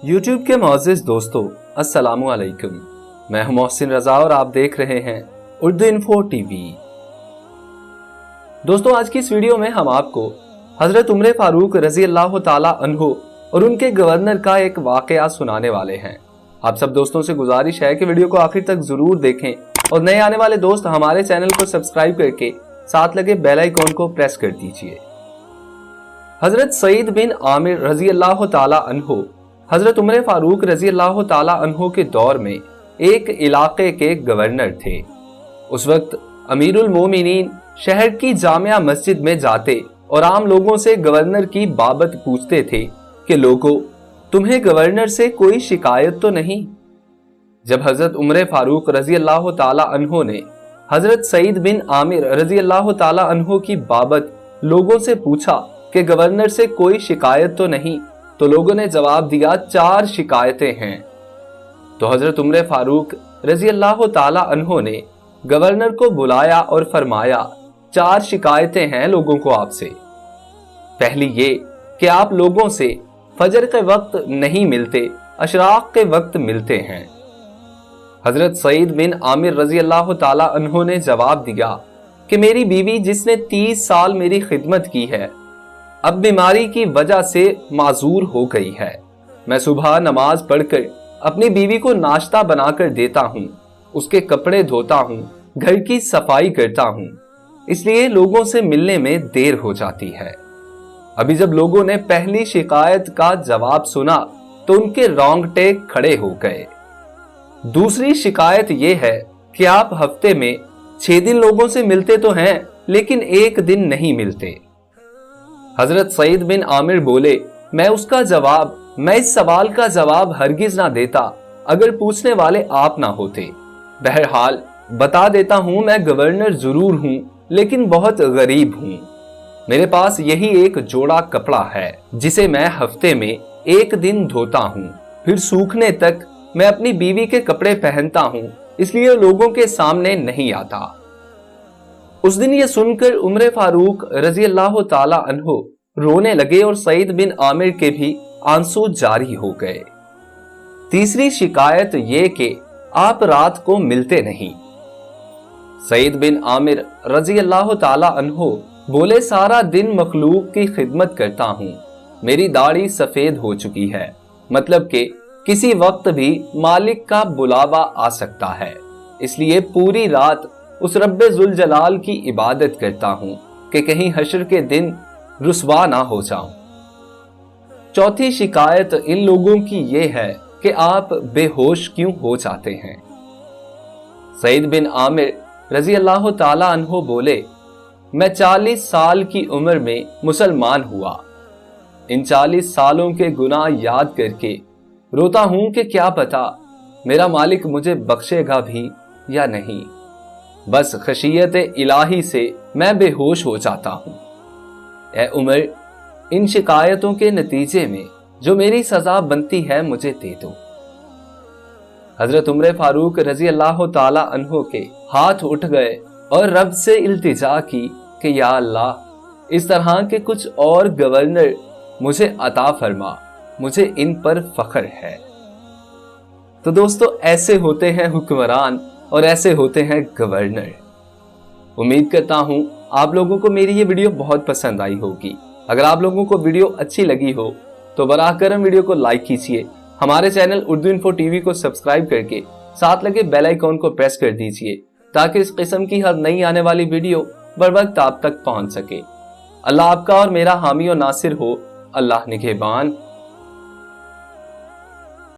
YouTube के मोअज़्ज़िज़ दोस्तों, अस्सलामु अलैकुम। मैं हूं मोहसिन रजा और आप देख रहे हैं उर्दू इन्फो टीवी। दोस्तों, आज की इस वीडियो में हम आपको हजरत उमर फारूक रजी अल्लाह ताला अन्हु और उनके गवर्नर का एक वाकया सुनाने वाले हैं। आप सब दोस्तों से गुजारिश है कि वीडियो को आखिर तक जरूर देखें और नए आने वाले दोस्त हमारे चैनल को सब्सक्राइब करके साथ लगे बेल आइकॉन को प्रेस कर दीजिए। हजरत सईद बिन आमिर रजी अल्लाह ताला अन्हु हजरत उमर फारूक रजी अल्लाह ताला अन्हु के दौर में एक इलाके के गवर्नर थे। उस वक्त अमीरुल मोमिनीन शहर की जामिया मस्जिद में जाते और आम लोगों से गवर्नर की बाबत पूछते थे कि लोगों, तुम्हें गवर्नर से कोई शिकायत तो नहीं। जब हजरत उमर फारूक रजी अल्लाह ताला अन्हु ने हजरत सईद बिन आमिर रजी अल्लाह ताला अन्हु की बाबत लोगों से पूछा कि गवर्नर से कोई शिकायत तो नहीं, तो लोगों ने जवाब दिया 4 शिकायतें हैं। तो हजरत उमर फारूक रजी अल्लाह ताला अन्हु ने गवर्नर को बुलाया और फरमाया, 4 शिकायतें हैं लोगों को आपसे। पहली ये कि आप लोगों से फजर के वक्त नहीं मिलते, अशराक के वक्त मिलते हैं। हजरत सईद बिन आमिर रजी अल्लाह ताला अन्हु ने जवाब दिया कि मेरी बीवी जिसने 30 साल मेरी खिदमत की है, अब बीमारी की वजह से माजूर हो गई है। मैं सुबह नमाज पढ़कर अपनी बीवी को नाश्ता बनाकर देता हूँ, उसके कपड़े धोता हूँ, घर की सफाई करता हूँ, इसलिए लोगों से मिलने में देर हो जाती है। अभी जब लोगों ने पहली शिकायत का जवाब सुना तो उनके रोंगटे खड़े हो गए। दूसरी शिकायत यह है कि आप हफ्ते में 6 दिन लोगों से मिलते तो हैं, लेकिन एक दिन नहीं मिलते। हजरत सईद बिन आमिर बोले, मैं इस सवाल का जवाब हरगिज ना देता अगर पूछने वाले आप ना होते। बहरहाल बता देता हूं, मैं गवर्नर जरूर हूं, लेकिन बहुत गरीब हूं। मेरे पास यही एक जोड़ा कपड़ा है जिसे मैं हफ्ते में एक दिन धोता हूं, फिर सूखने तक मैं अपनी बीवी के कपड़े पहनता हूं, इसलिए लोगों के सामने नहीं आता। उस दिन ये सुनकर उमर फारूक रजी अल्लाह ताला अन्हु रोने लगे और सईद बिन आमिर के भी आंसू जारी हो गए। तीसरी शिकायत ये कि आप रात को मिलते नहीं। सईद बिन आमिर रजी अल्लाह ताला अन्हु बोले, सारा दिन मखलूक की खिदमत करता हूं, मेरी दाढ़ी सफेद हो चुकी है, मतलब कि किसी वक्त भी मालिक का बुलावा आ सकता है, इसलिए पूरी रात उस रब्बे जुल जलाल की इबादत करता हूं कि कहीं हश्र के दिन रुसवा ना हो जाऊं। चौथी शिकायत इन लोगों की ये है कि आप बेहोश क्यों हो जाते हैं। सईद बिन आमिर रजी अल्लाह ताला अन्हु बोले, मैं 40 साल की उम्र में मुसलमान हुआ। इन 40 सालों के गुनाह याद करके रोता हूं कि क्या पता मेरा मालिक मुझे बख्शेगा भी या नहीं। बस खशियत इलाही से मैं बेहोश हो जाता हूं। ऐ उमर, इन शिकायतों के नतीजे में जो मेरी सजा बनती है मुझे दे दो। हजरत उमर फारूक रजी अल्लाह ताला अन्हु के हाथ उठ गए और रब से इल्तिजा की कि या अल्लाह, इस तरह के कुछ और गवर्नर मुझे अता फरमा, मुझे इन पर फख्र है। तो दोस्तों, ऐसे होते हैं हुक्मरान और ऐसे होते हैं गवर्नर। उम्मीद करता हूं आप लोगों को मेरी ये वीडियो बहुत पसंद आई होगी। अगर आप लोगों को वीडियो अच्छी लगी हो तो बराह करम वीडियो को लाइक कीजिए, हमारे चैनल उर्दू इन्फो टीवी को सब्सक्राइब करके साथ लगे बेल आइकॉन को प्रेस कर दीजिए ताकि इस किस्म की हर नई आने वाली वीडियो बर वक्त आप तक पहुंच सके। अल्लाह आपका और मेरा हामी और नासिर हो। अल्लाह निगहबान।